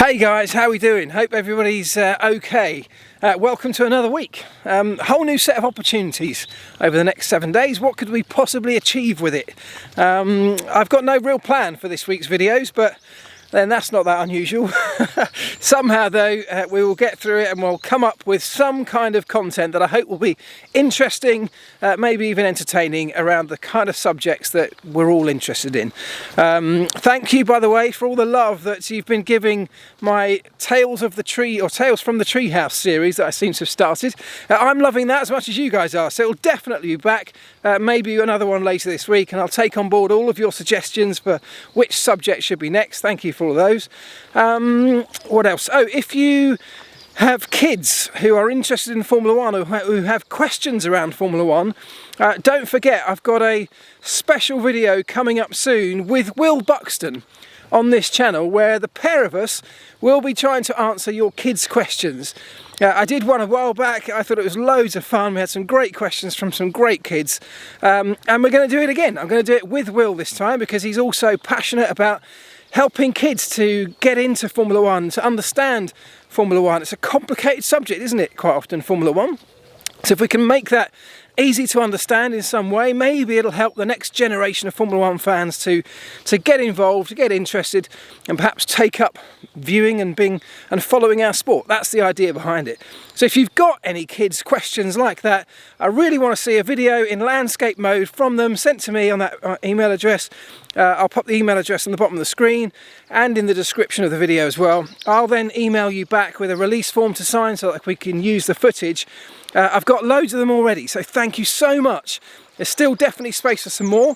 Hey guys, how are we doing? Hope everybody's okay. Welcome to another week. Whole new set of opportunities over the next 7 days. What could we possibly achieve with it? I've got no real plan for this week's videos, but then that's not that unusual. Somehow though, we will get through it and we'll come up with some kind of content that I hope will be interesting, maybe even entertaining, around the kind of subjects that we're all interested in. Thank you, by the way, for all the love that you've been giving my Tales of the Tree or Tales from the Treehouse series that I seem to have started. I'm loving that as much as you guys are, so it'll definitely be back. Maybe another one later this week, and I'll take on board all of your suggestions for which subject should be next. Thank you for all those. What else? Oh, if you have kids who are interested in Formula One or who have questions around Formula One, don't forget I've got a special video coming up soon with Will Buxton on this channel where the pair of us will be trying to answer your kids' questions. I did one a while back. I thought it was loads of fun. We had some great questions from some great kids, and we're going to do it again. I'm going to do it with Will this time because he's also passionate about helping kids to get into Formula One, to understand Formula One. It's a complicated subject, isn't it, quite often, Formula One? So if we can make that easy to understand in some way, maybe it'll help the next generation of Formula One fans to get involved, to get interested, and perhaps take up viewing and following our sport. That's the idea behind it. So if you've got any kids' questions like that, I really want to see a video in landscape mode from them sent to me on that email address. I'll pop the email address on the bottom of the screen and in the description of the video as well. I'll then email you back with a release form to sign so that we can use the footage. I've got loads of them already, so thank you so much. There's still definitely space for some more.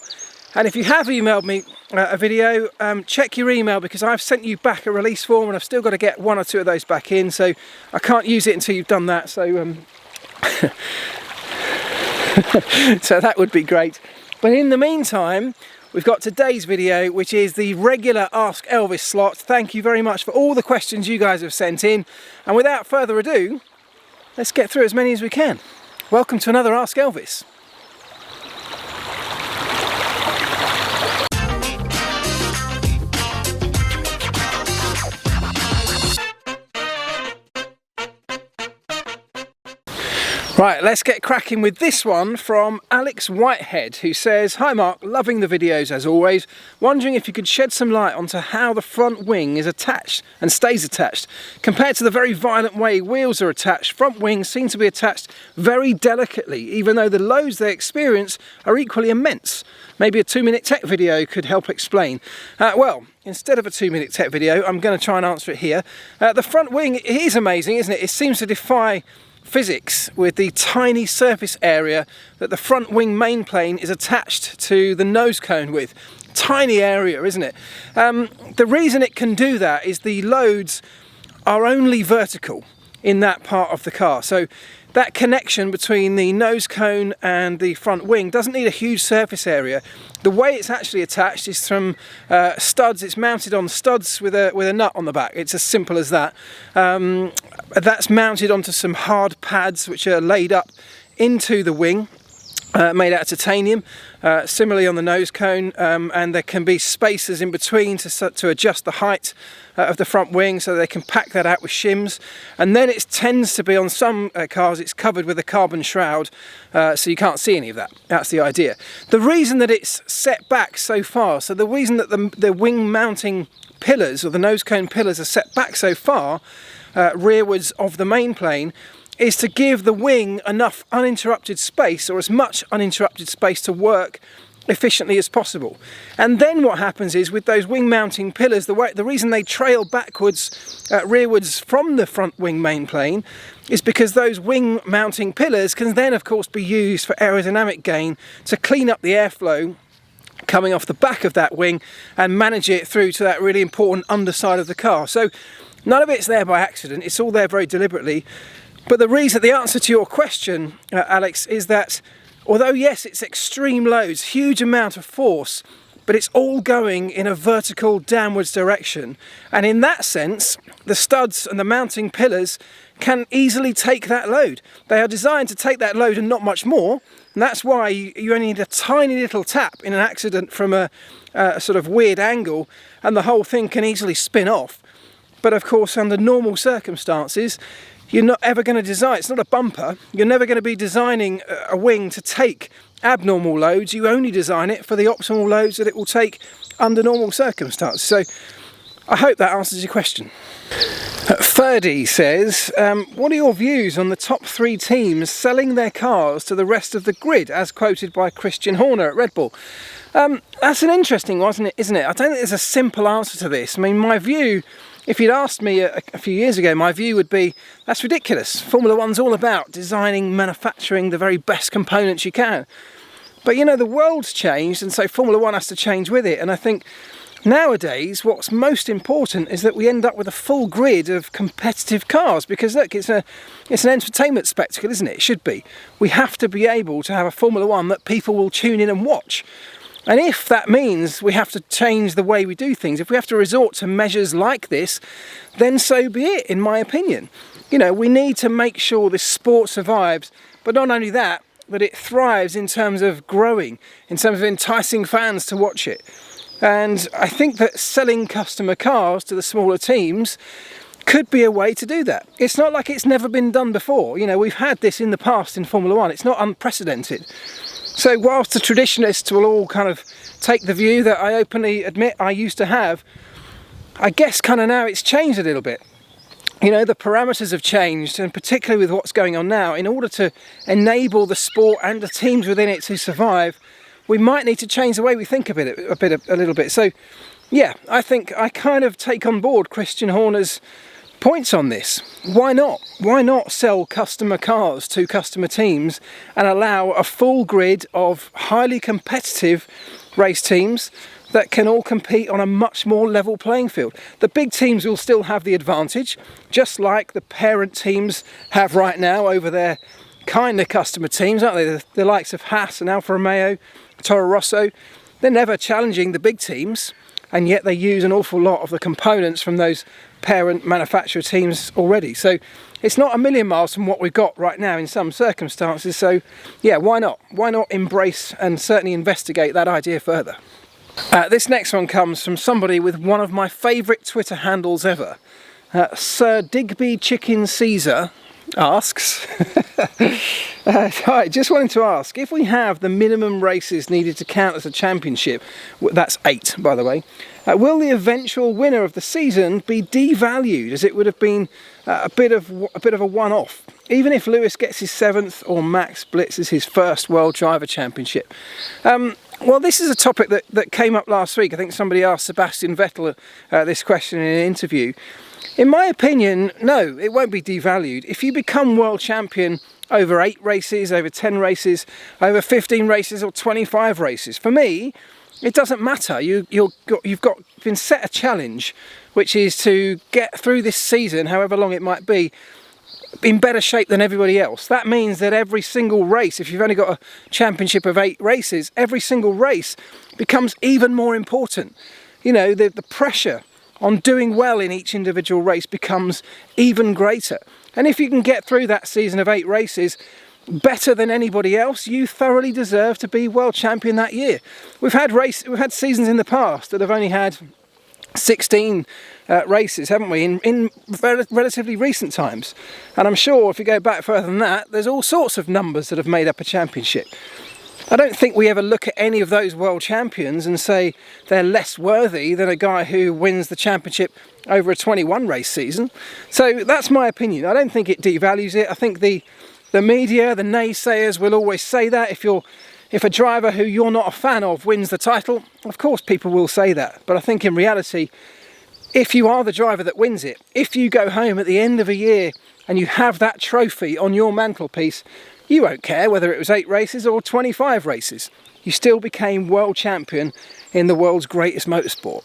And if you have emailed me a video, check your email because I've sent you back a release form and I've still got to get one or two of those back in, so I can't use it until you've done that. So, so that would be great. But in the meantime, we've got today's video, which is the regular Ask Elvis slot. Thank you very much for all the questions you guys have sent in. And without further ado, let's get through as many as we can. Welcome to another Ask Elvis. Right, let's get cracking with this one from Alex Whitehead, who says, "Hi Mark, loving the videos as always. Wondering if you could shed some light onto how the front wing is attached and stays attached. Compared to the very violent way wheels are attached, front wings seem to be attached very delicately, even though the loads they experience are equally immense. Maybe a 2-minute tech video could help explain." Well, instead of a 2-minute tech video, I'm going to try and answer it here. The front wing is amazing, isn't it? It seems to defy physics with the tiny surface area that the front wing main plane is attached to the nose cone with. Tiny area, isn't it? The reason it can do that is the loads are only vertical in that part of the car. So that connection between the nose cone and the front wing doesn't need a huge surface area. The way it's actually attached is from studs. It's mounted on studs with a nut on the back. It's as simple as that. That's mounted onto some hard pads which are laid up into the wing, made out of titanium. Similarly on the nose cone, and there can be spaces in between to adjust the height of the front wing so they can pack that out with shims. And then it tends to be, on some cars, it's covered with a carbon shroud, so you can't see any of that. That's the idea. The reason that it's set back so far, so the reason that the wing mounting pillars or the nose cone pillars are set back so far rearwards of the main plane, is to give the wing enough uninterrupted space, or as much uninterrupted space, to work efficiently as possible. And then what happens is, with those wing mounting pillars, the reason they trail backwards, rearwards from the front wing main plane, is because those wing mounting pillars can then of course be used for aerodynamic gain to clean up the airflow coming off the back of that wing and manage it through to that really important underside of the car. So none of it's there by accident, it's all there very deliberately. But the answer to your question, Alex, is that although yes, it's extreme loads, huge amount of force, but it's all going in a vertical downwards direction. And in that sense, the studs and the mounting pillars can easily take that load. They are designed to take that load and not much more. And that's why you only need a tiny little tap in an accident from a sort of weird angle, and the whole thing can easily spin off. but of course under normal circumstances you're not ever going to design, it's not a bumper, you're never going to be designing a wing to take abnormal loads. You only design it for the optimal loads that it will take under normal circumstances. So I hope that answers your question. Ferdy says, what are your views on the top 3 teams selling their cars to the rest of the grid, as quoted by Christian Horner at Red Bull? That's an interesting one, isn't it? I don't think there's a simple answer to this. I mean, my view, if you'd asked me a few years ago, my view would be, that's ridiculous. Formula One's all about designing, manufacturing the very best components you can. But you know, the world's changed, and so Formula One has to change with it. And I think nowadays what's most important is that we end up with a full grid of competitive cars, because look, it's an entertainment spectacle, isn't it? It should be. We have to be able to have a Formula One that people will tune in and watch. And if that means we have to change the way we do things, if we have to resort to measures like this, then so be it, in my opinion. You know, we need to make sure this sport survives, but not only that, that it thrives in terms of growing, in terms of enticing fans to watch it. And I think that selling customer cars to the smaller teams could be a way to do that. It's not like it's never been done before. You know, we've had this in the past in Formula One. It's not unprecedented. So whilst the traditionalists will all kind of take the view that I openly admit I used to have, I guess kind of now it's changed a little bit. You know, the parameters have changed, and particularly with what's going on now, in order to enable the sport and the teams within it to survive, we might need to change the way we think of it a little bit. So yeah, I think I kind of take on board Christian Horner's points on this. Why not? Why not sell customer cars to customer teams and allow a full grid of highly competitive race teams that can all compete on a much more level playing field? The big teams will still have the advantage, just like the parent teams have right now over their kind of customer teams, aren't they? The likes of Haas and Alfa Romeo, Toro Rosso, they're never challenging the big teams, and yet they use an awful lot of the components from those parent manufacturer teams already. So it's not a million miles from what we've got right now in some circumstances. So yeah, why not? Why not embrace and certainly investigate that idea further? This next one comes from somebody with one of my favourite Twitter handles ever. Sir Digby Chicken Caesar asks, hi, just wanted to ask, if we have the minimum races needed to count as a championship, that's 8 by the way, will the eventual winner of the season be devalued, as it would have been a bit of a one-off, even if Lewis gets his 7th or Max blitzes his first World Driver Championship? Well, this is a topic that came up last week. I think somebody asked Sebastian Vettel this question in an interview. In my opinion, no, it won't be devalued. If you become world champion over 8 races, over 10 races, over 15 races or 25 races, for me, it doesn't matter. You've been set a challenge, which is to get through this season, however long it might be, in better shape than everybody else. That means that every single race, if you've only got a championship of 8 races, every single race becomes even more important. You know, the pressure on doing well in each individual race becomes even greater. And if you can get through that season of 8 races better than anybody else, you thoroughly deserve to be world champion that year. We've had seasons in the past that have only had 16 races, haven't we, in relatively recent times. And I'm sure if you go back further than that, there's all sorts of numbers that have made up a championship. I don't think we ever look at any of those world champions and say they're less worthy than a guy who wins the championship over a 21 race season. So that's my opinion. I don't think it devalues it. I think the media, the naysayers will always say that. If a driver who you're not a fan of wins the title, of course people will say that. But I think in reality, if you are the driver that wins it, if you go home at the end of a year and you have that trophy on your mantelpiece, you won't care whether it was 8 races or 25 races. You still became world champion in the world's greatest motorsport.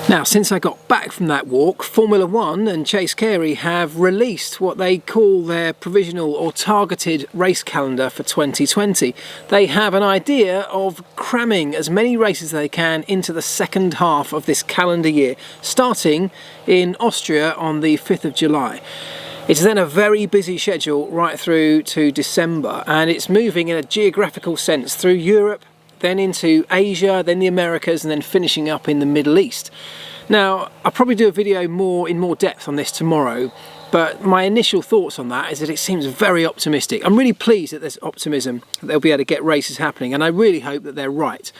Now, since I got back from that walk, Formula One and Chase Carey have released what they call their provisional or targeted race calendar for 2020. They have an idea of cramming as many races as they can into the second half of this calendar year, starting in Austria on the 5th of July. It's then a very busy schedule right through to December, and it's moving in a geographical sense through Europe, then into Asia, then the Americas, and then finishing up in the Middle East. Now, I'll probably do a video in more depth on this tomorrow, but my initial thoughts on that is that it seems very optimistic. I'm really pleased that there's optimism that they'll be able to get races happening, and I really hope that they're right.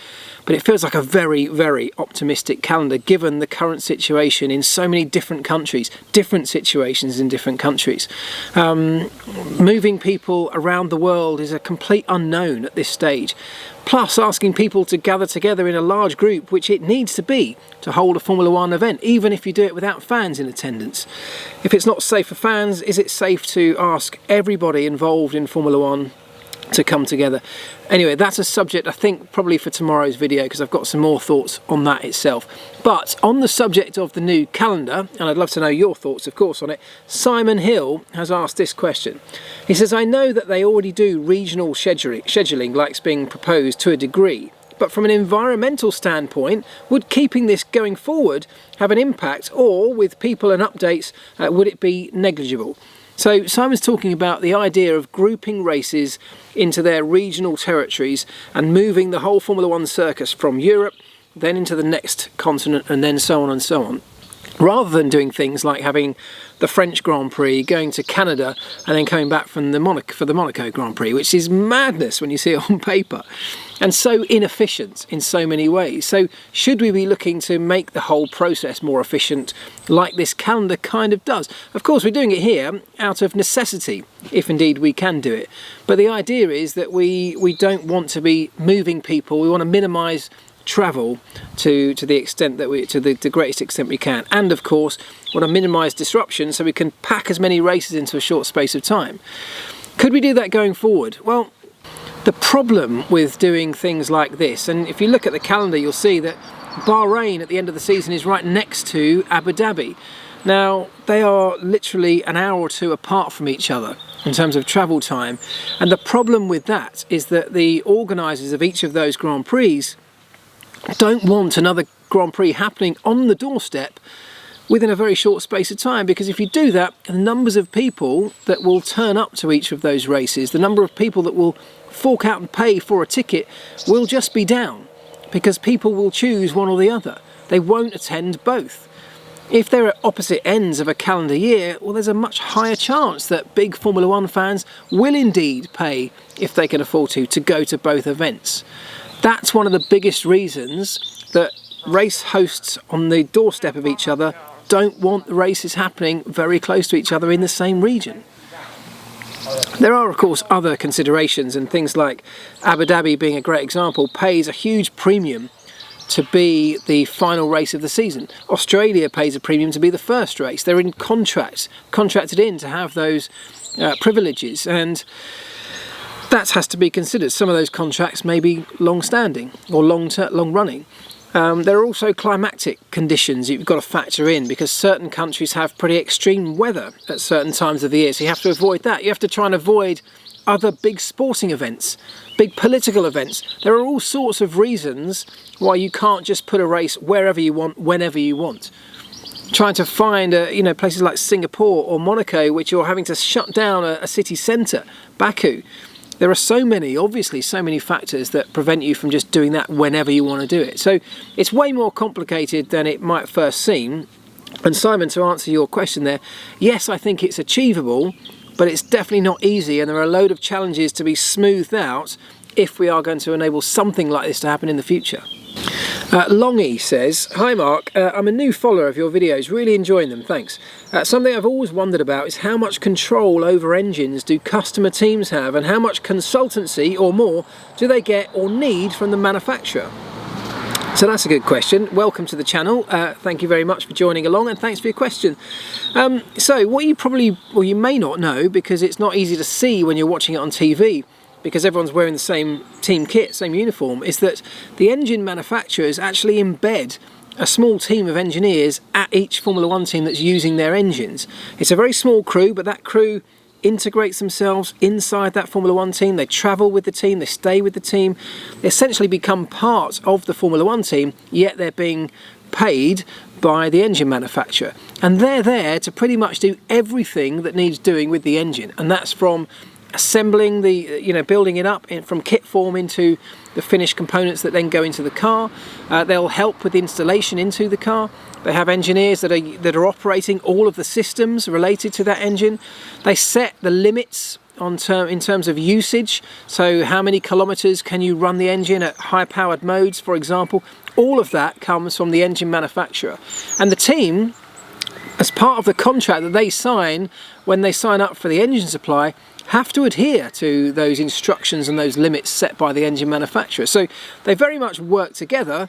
But it feels like a very, very optimistic calendar given the current situation in so many different countries, different situations in different countries. Moving people around the world is a complete unknown at this stage. Plus asking people to gather together in a large group, which it needs to be to hold a Formula One event, even if you do it without fans in attendance. If it's not safe for fans, is it safe to ask everybody involved in Formula One to come together? Anyway, that's a subject I think probably for tomorrow's video, because I've got some more thoughts on that itself. But on the subject of the new calendar, and I'd love to know your thoughts of course on it, Simon Hill has asked this question. He says, I know that they already do regional scheduling like's being proposed to a degree, but from an environmental standpoint, would keeping this going forward have an impact, or with people and updates, would it be negligible? So Simon's talking about the idea of grouping races into their regional territories and moving the whole Formula One circus from Europe, then into the next continent, and then so on and so on. Rather than doing things like having the French Grand Prix, going to Canada, and then coming back from the Monaco Grand Prix, which is madness when you see it on paper, and so inefficient in so many ways. So should we be looking to make the whole process more efficient, like this calendar kind of does? Of course, we're doing it here out of necessity, if indeed we can do it. But the idea is that we don't want to be moving people. We want to minimise travel to the extent that the greatest extent we can, and of course want to minimise disruption so we can pack as many races into a short space of time. Could we do that going forward? Well, the problem with doing things like this, and if you look at the calendar you'll see that Bahrain at the end of the season is right next to Abu Dhabi. Now they are literally an hour or two apart from each other in terms of travel time, and the problem with that is that the organisers of each of those Grand Prix don't want another Grand Prix happening on the doorstep within a very short space of time, because if you do that, the numbers of people that will turn up to each of those races, the number of people that will fork out and pay for a ticket will just be down, because people will choose one or the other. They won't attend both. If they're at opposite ends of a calendar year, well, there's a much higher chance that big Formula One fans will indeed pay, if they can afford to go to both events. That's one of the biggest reasons that race hosts on the doorstep of each other don't want the races happening very close to each other in the same region. There are of course other considerations, and things like Abu Dhabi being a great example pays a huge premium to be the final race of the season. Australia pays a premium to be the first race. They're in contracted in to have those privileges, and that has to be considered. Some of those contracts may be long-standing or long-running. There are also climatic conditions you've got to factor in, because certain countries have pretty extreme weather at certain times of the year, so you have to avoid that. You have to try and avoid other big sporting events, big political events. There are all sorts of reasons why you can't just put a race wherever you want, whenever you want. Trying to find places like Singapore or Monaco, which you're having to shut down a city centre, Baku. There are obviously so many factors that prevent you from just doing that whenever you want to do it. So it's way more complicated than it might first seem. And Simon, to answer your question there, yes, I think it's achievable, but it's definitely not easy, and there are a load of challenges to be smoothed out if we are going to enable something like this to happen in the future. Longy says, hi Mark, I'm a new follower of your videos, really enjoying them, thanks. Something I've always wondered about is how much control over engines do customer teams have, and how much consultancy or more do they get or need from the manufacturer? So that's a good question. Welcome to the channel. Thank you very much for joining along, and thanks for your question. So what you may not know, because it's not easy to see when you're watching it on TV, because everyone's wearing the same team kit, same uniform, is that the engine manufacturers actually embed a small team of engineers at each Formula One team that's using their engines. It's a very small crew, but that crew integrates themselves inside that Formula One team. They travel with the team, they stay with the team, they essentially become part of the Formula One team, yet they're being paid by the engine manufacturer. And they're there to pretty much do everything that needs doing with the engine, and that's from assembling building it up from kit form into the finished components that then go into the car. They'll help with the installation into the car, They have engineers that are operating all of the systems related to that engine. They set the limits in terms of usage. So how many kilometers can you run the engine at high-powered modes, for example? All of that comes from the engine manufacturer. And the team, as part of the contract that they sign when they sign up for the engine supply, have to adhere to those instructions and those limits set by the engine manufacturer. So they very much work together,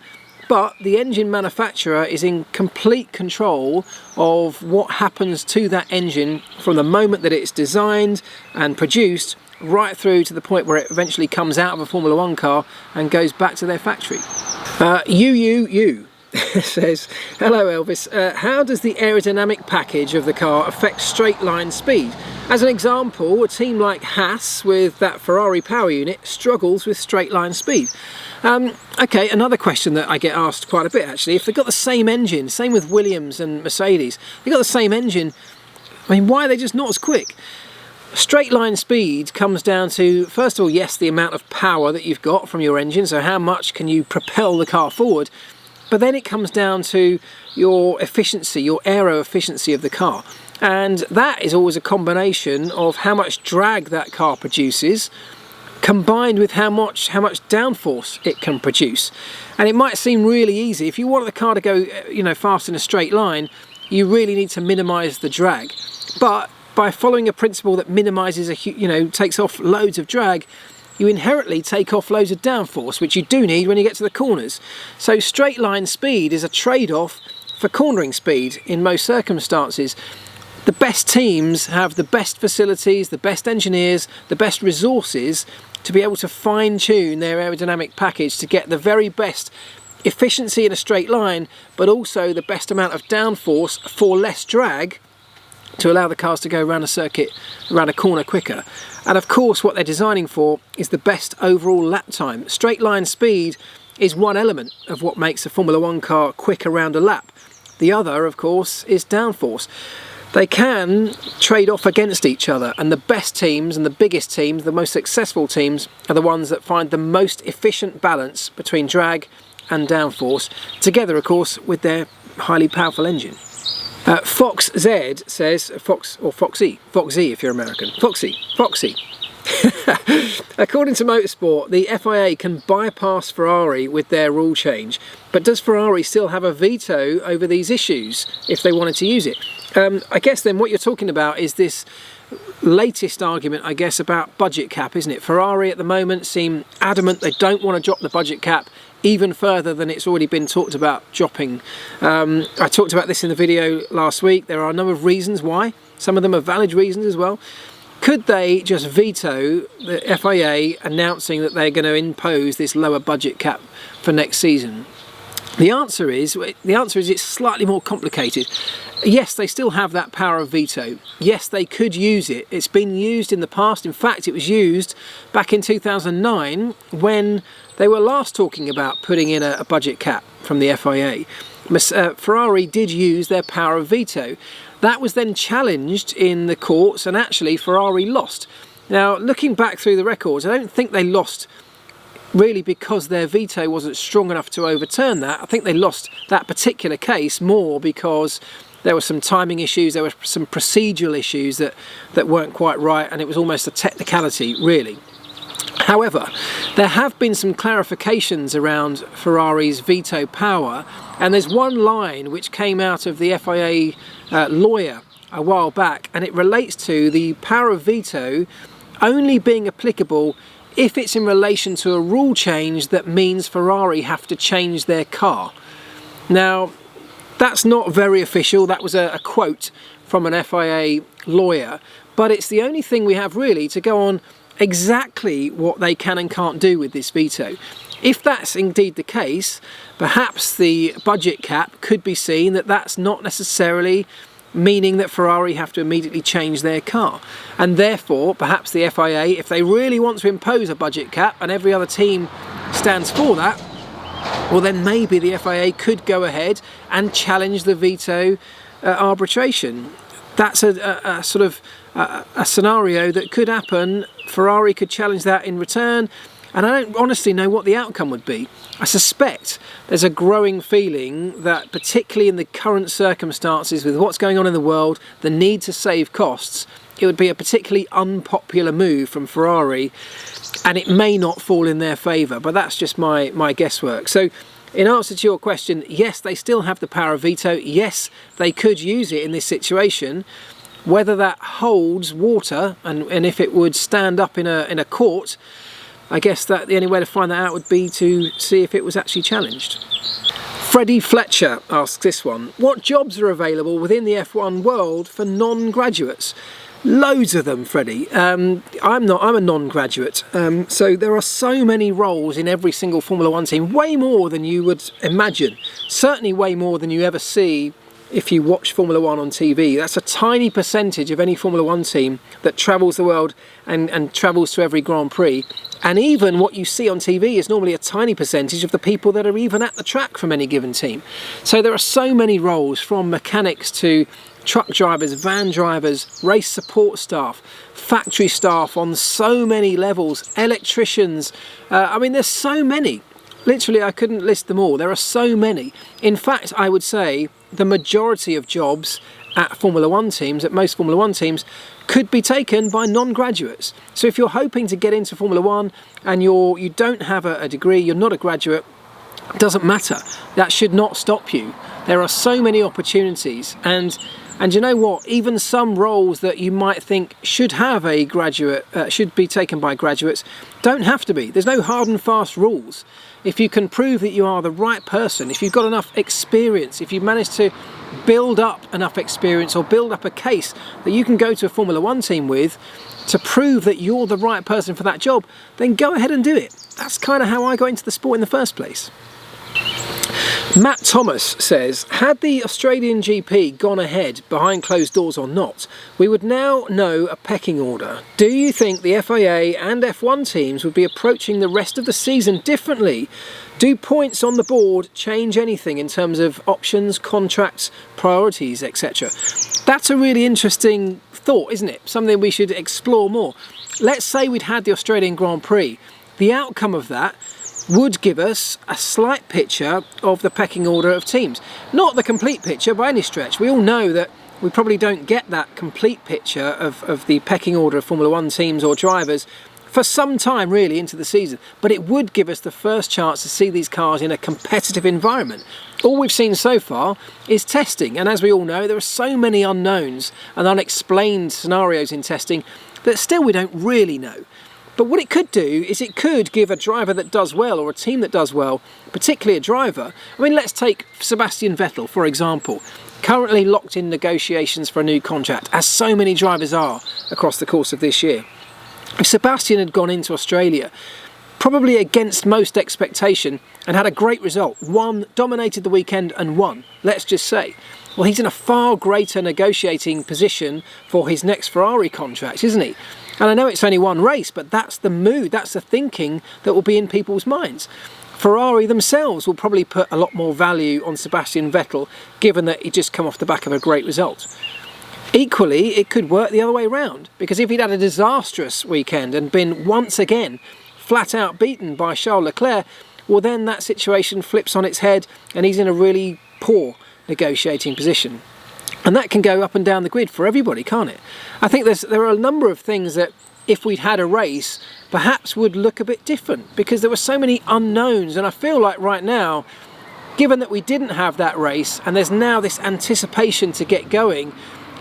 but the engine manufacturer is in complete control of what happens to that engine from the moment that it's designed and produced right through to the point where it eventually comes out of a Formula One car and goes back to their factory. You says, hello Elvis, how does the aerodynamic package of the car affect straight line speed? As an example, a team like Haas with that Ferrari power unit struggles with straight line speed. Okay, another question that I get asked quite a bit actually, if they've got the same engine, same with Williams and Mercedes, they've got the same engine, I mean, why are they just not as quick? Straight line speed comes down to, first of all, yes, the amount of power that you've got from your engine, so how much can you propel the car forward, but then it comes down to your efficiency, your aero efficiency of the car. And that is always a combination of how much drag that car produces combined with how much downforce it can produce. And it might seem really easy. If you want the car to go, fast in a straight line, you really need to minimize the drag. But by following a principle that minimizes takes off loads of drag, you inherently take off loads of downforce, which you do need when you get to the corners. So straight line speed is a trade-off for cornering speed in most circumstances. The best teams have the best facilities, the best engineers, the best resources to be able to fine-tune their aerodynamic package to get the very best efficiency in a straight line, but also the best amount of downforce for less drag to allow the cars to go around a circuit, around a corner quicker. And of course what they're designing for is the best overall lap time. Straight line speed is one element of what makes a Formula One car quick around a lap. The other, of course, is downforce. They can trade off against each other, and the best teams and the biggest teams, the most successful teams, are the ones that find the most efficient balance between drag and downforce, together of course with their highly powerful engine. Fox Z says, Fox or Foxy if you're American, Foxy. According to Motorsport, the FIA can bypass Ferrari with their rule change, but does Ferrari still have a veto over these issues if they wanted to use it? I guess then what you're talking about is this latest argument, I guess, about budget cap, isn't it? Ferrari at the moment seem adamant they don't want to drop the budget cap even further than it's already been talked about dropping. I talked about this in the video last week. There are a number of reasons why. Some of them are valid reasons as well. Could they just veto the FIA announcing that they're going to impose this lower budget cap for next season? The answer is it's slightly more complicated. Yes, they still have that power of veto. Yes, they could use it. It's been used in the past. In fact, it was used back in 2009 when they were last talking about putting in a budget cap from the FIA. Ferrari did use their power of veto. That was then challenged in the courts, and actually Ferrari lost. Now, looking back through the records, I don't think they lost really because their veto wasn't strong enough to overturn that. I think they lost that particular case more because there were some timing issues, there were some procedural issues that weren't quite right, and it was almost a technicality, really. However, there have been some clarifications around Ferrari's veto power, and there's one line which came out of the FIA lawyer a while back, and it relates to the power of veto only being applicable if it's in relation to a rule change that means Ferrari have to change their car. Now, that's not very official. That was a quote from an FIA lawyer, but it's the only thing we have really to go on exactly what they can and can't do with this veto. If that's indeed the case, perhaps the budget cap could be seen that that's not necessarily meaning that Ferrari have to immediately change their car, and therefore perhaps the FIA, if they really want to impose a budget cap and every other team stands for that, well then maybe the FIA could go ahead and challenge the veto arbitration. That's a sort of a scenario that could happen. Ferrari could challenge that in return. and I don't honestly know what the outcome would be. I suspect there's a growing feeling that, particularly in the current circumstances with what's going on in the world, the need to save costs, it would be a particularly unpopular move from Ferrari, and it may not fall in their favour, but that's just my guesswork. So in answer to your question, yes, they still have the power of veto. Yes, they could use it in this situation. Whether that holds water and if it would stand up in a court, I guess that the only way to find that out would be to see if it was actually challenged. Freddie Fletcher asks this one: what jobs are available within the F1 world for non-graduates? Loads of them, Freddie. I'm a non-graduate, so there are so many roles in every single Formula One team, way more than you would imagine. Certainly way more than you ever see if you watch Formula One on TV. That's a tiny percentage of any Formula One team that travels the world and travels to every Grand Prix. And even what you see on TV is normally a tiny percentage of the people that are even at the track from any given team. So there are so many roles, from mechanics to truck drivers, van drivers, race support staff, factory staff on so many levels, electricians. I mean, there's so many. Literally, I couldn't list them all. There are so many. In fact, I would say the majority of jobs at Formula One teams, at most Formula One teams, could be taken by non-graduates. So if you're hoping to get into Formula One and you don't have a degree, you're not a graduate, doesn't matter. That should not stop you. There are so many opportunities, and you know what? Even some roles that you might think should have a graduate, should be taken by graduates, don't have to be. There's no hard and fast rules. If you can prove that you are the right person, if you've got enough experience, if you've managed to build up enough experience or build up a case that you can go to a Formula One team with to prove that you're the right person for that job, then go ahead and do it. That's kind of how I got into the sport in the first place. Matt Thomas says, had the Australian GP gone ahead behind closed doors or not, we would now know a pecking order. Do you think the FIA and F1 teams would be approaching the rest of the season differently? Do points on the board change anything in terms of options, contracts, priorities, etc.? That's a really interesting thought, isn't it? Something we should explore more. Let's say we'd had the Australian Grand Prix. The outcome of that would give us a slight picture of the pecking order of teams. Not the complete picture by any stretch. We all know that we probably don't get that complete picture of the pecking order of Formula One teams or drivers for some time really into the season, but it would give us the first chance to see these cars in a competitive environment. All we've seen so far is testing, and as we all know, there are so many unknowns and unexplained scenarios in testing that still we don't really know. But what it could do is it could give a driver that does well, or a team that does well, particularly a driver. I mean, let's take Sebastian Vettel, for example, currently locked in negotiations for a new contract, as so many drivers are across the course of this year. If Sebastian had gone into Australia, probably against most expectation, and had a great result, dominated the weekend and won, let's just say, well, he's in a far greater negotiating position for his next Ferrari contract, isn't he? And I know it's only one race, but that's the mood, that's the thinking that will be in people's minds. Ferrari themselves will probably put a lot more value on Sebastian Vettel, given that he just come off the back of a great result. Equally, it could work the other way round, because if he'd had a disastrous weekend and been once again flat out beaten by Charles Leclerc, well then that situation flips on its head and he's in a really poor negotiating position. And that can go up and down the grid for everybody, can't it? I think there are a number of things that, if we'd had a race, perhaps would look a bit different, because there were so many unknowns. And I feel like right now, given that we didn't have that race and there's now this anticipation to get going,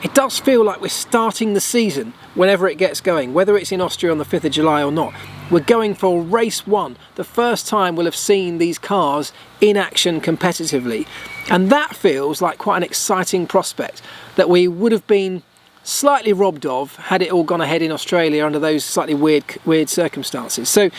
it does feel like we're starting the season whenever it gets going, whether it's in Austria on the 5th of July or not. We're going for race one, the first time we'll have seen these cars in action competitively. And that feels like quite an exciting prospect that we would have been slightly robbed of had it all gone ahead in Australia under those slightly weird circumstances. So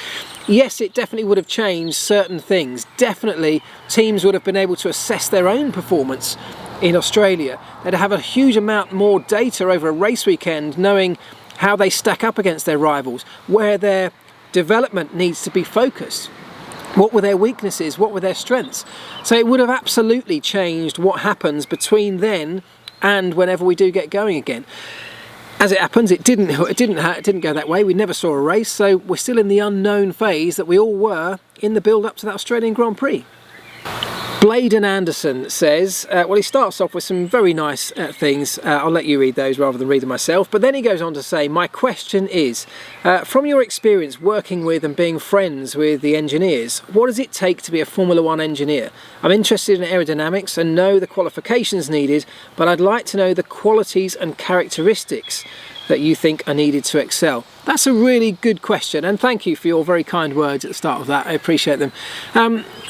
yes, it definitely would have changed certain things. Definitely teams would have been able to assess their own performance in Australia. They'd have a huge amount more data over a race weekend, knowing how they stack up against their rivals, where their development needs to be focused. What were their weaknesses? What were their strengths? So it would have absolutely changed what happens between then and whenever we do get going again. As it happens, it didn't go that way. We never saw a race, so we're still in the unknown phase that we all were in the build-up to that Australian Grand Prix. Bladen Anderson says, well, he starts off with some very nice things. I'll let you read those rather than read them myself. But then he goes on to say, my question is, from your experience working with and being friends with the engineers, what does it take to be a Formula 1 engineer? I'm interested in aerodynamics and know the qualifications needed, but I'd like to know the qualities and characteristics that you think are needed to excel. That's a really good question, and thank you for your very kind words at the start of that. I appreciate them.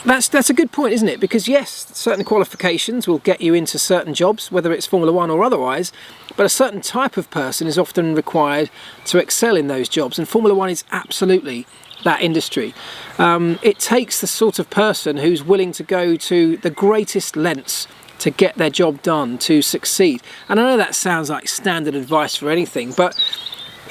That's a good point, isn't it? Because yes, certain qualifications will get you into certain jobs, whether it's Formula 1 or otherwise, but a certain type of person is often required to excel in those jobs, and Formula 1 is absolutely that industry. It takes the sort of person who's willing to go to the greatest lengths to get their job done, to succeed. And I know that sounds like standard advice for anything, but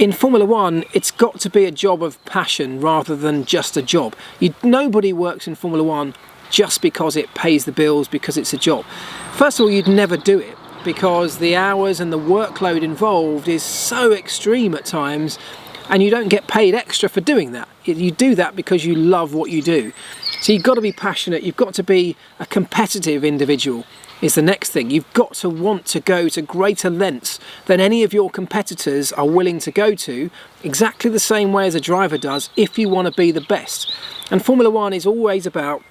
in Formula 1, it's got to be a job of passion rather than just a job. Nobody works in Formula 1 just because it pays the bills, because it's a job. First of all, you'd never do it because the hours and the workload involved is so extreme at times, and you don't get paid extra for doing that. You do that because you love what you do. So you've got to be passionate, you've got to be a competitive individual is the next thing. You've got to want to go to greater lengths than any of your competitors are willing to go to, exactly the same way as a driver does, if you want to be the best. And Formula 1 is always about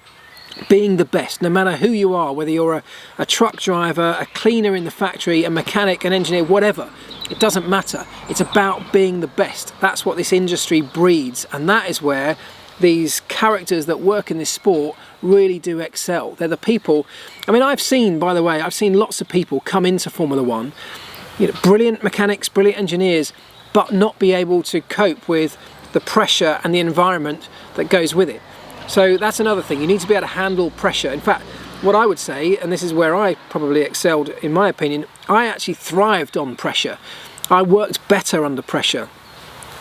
being the best, no matter who you are, whether you're a truck driver, a cleaner in the factory, a mechanic, an engineer, whatever. It doesn't matter. It's about being the best. That's what this industry breeds, and that is where these characters that work in this sport really do excel. They're the people. I mean, I've seen lots of people come into Formula 1, brilliant mechanics, brilliant engineers, but not be able to cope with the pressure and the environment that goes with it. So that's another thing. You need to be able to handle pressure. In fact, what I would say, and this is where I probably excelled in my opinion, I actually thrived on pressure. I worked better under pressure.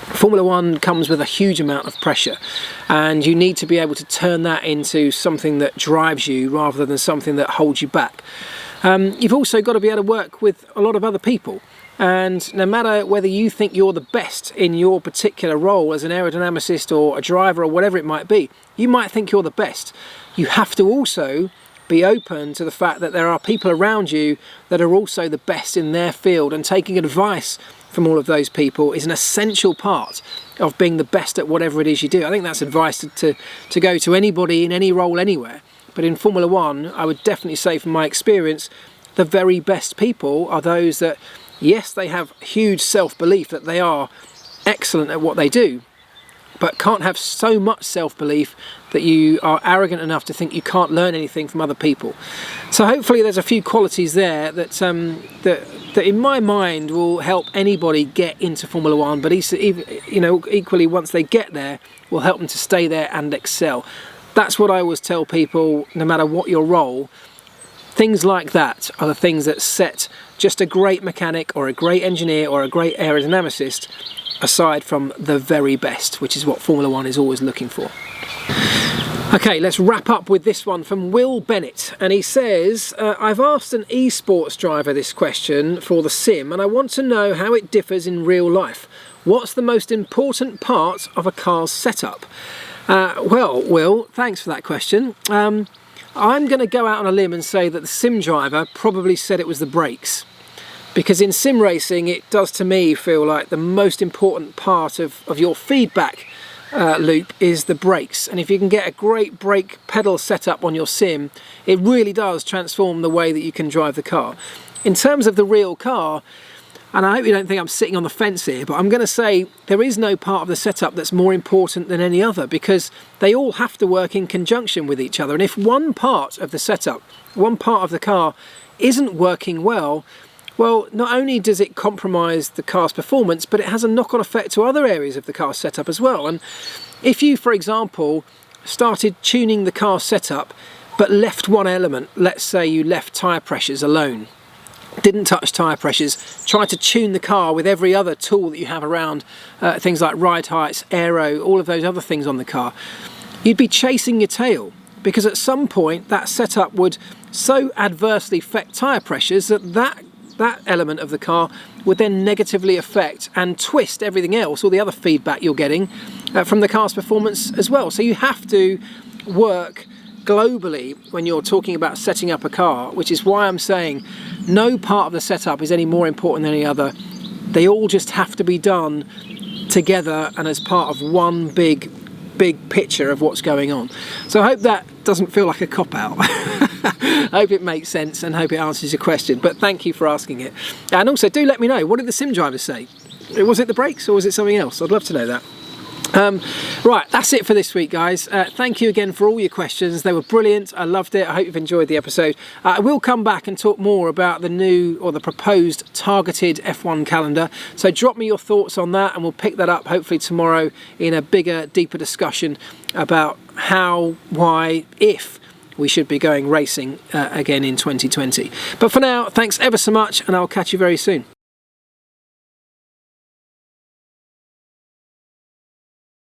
Formula 1 comes with a huge amount of pressure, and you need to be able to turn that into something that drives you rather than something that holds you back. You've also got to be able to work with a lot of other people, and no matter whether you think you're the best in your particular role as an aerodynamicist or a driver or whatever it might be, you might think you're the best. You have to also be open to the fact that there are people around you that are also the best in their field, and taking advice from all of those people is an essential part of being the best at whatever it is you do. I think that's advice to go to anybody in any role anywhere. But in Formula 1, I would definitely say from my experience, the very best people are those that, yes, they have huge self-belief that they are excellent at what they do, but can't have so much self-belief that you are arrogant enough to think you can't learn anything from other people. So hopefully there's a few qualities there that that in my mind will help anybody get into Formula 1, but equally once they get there will help them to stay there and excel. That's what I always tell people, no matter what your role. Things like that are the things that set just a great mechanic or a great engineer or a great aerodynamicist aside from the very best, which is what Formula 1 is always looking for. Okay, let's wrap up with this one from Will Bennett, and he says, I've asked an esports driver this question for the sim, and I want to know how it differs in real life. What's the most important part of a car's setup? Well, Will, thanks for that question. I'm going to go out on a limb and say that the sim driver probably said it was the brakes. Because in sim racing, it does to me feel like the most important part of your feedback loop is the brakes. And if you can get a great brake pedal setup on your sim, it really does transform the way that you can drive the car. In terms of the real car, and I hope you don't think I'm sitting on the fence here, but I'm going to say there is no part of the setup that's more important than any other, because they all have to work in conjunction with each other. And if one part of the setup, one part of the car isn't working well, not only does it compromise the car's performance, but it has a knock-on effect to other areas of the car setup as well. And if you, for example, started tuning the car setup, but left one element, let's say you left tyre pressures alone, didn't touch tyre pressures, tried to tune the car with every other tool that you have around, things like ride heights, aero, all of those other things on the car, you'd be chasing your tail, because at some point that setup would so adversely affect tyre pressures that that element of the car would then negatively affect and twist everything else, all the other feedback you're getting from the car's performance as well. So you have to work globally when you're talking about setting up a car, which is why I'm saying no part of the setup is any more important than any other. They all just have to be done together and as part of one big picture of what's going on. So I hope that doesn't feel like a cop-out. I hope it makes sense and hope it answers your question, but thank you for asking it. And also do let me know, what did the sim drivers say? Was it the brakes or was it something else? I'd love to know that. Right, that's it for this week, guys. Thank you again for all your questions. They were brilliant. I loved it. I hope you've enjoyed the episode. I will come back and talk more about the new or the proposed targeted F1 calendar. So drop me your thoughts on that and we'll pick that up hopefully tomorrow in a bigger, deeper discussion about how, why, if we should be going racing again in 2020. But for now, thanks ever so much and I'll catch you very soon.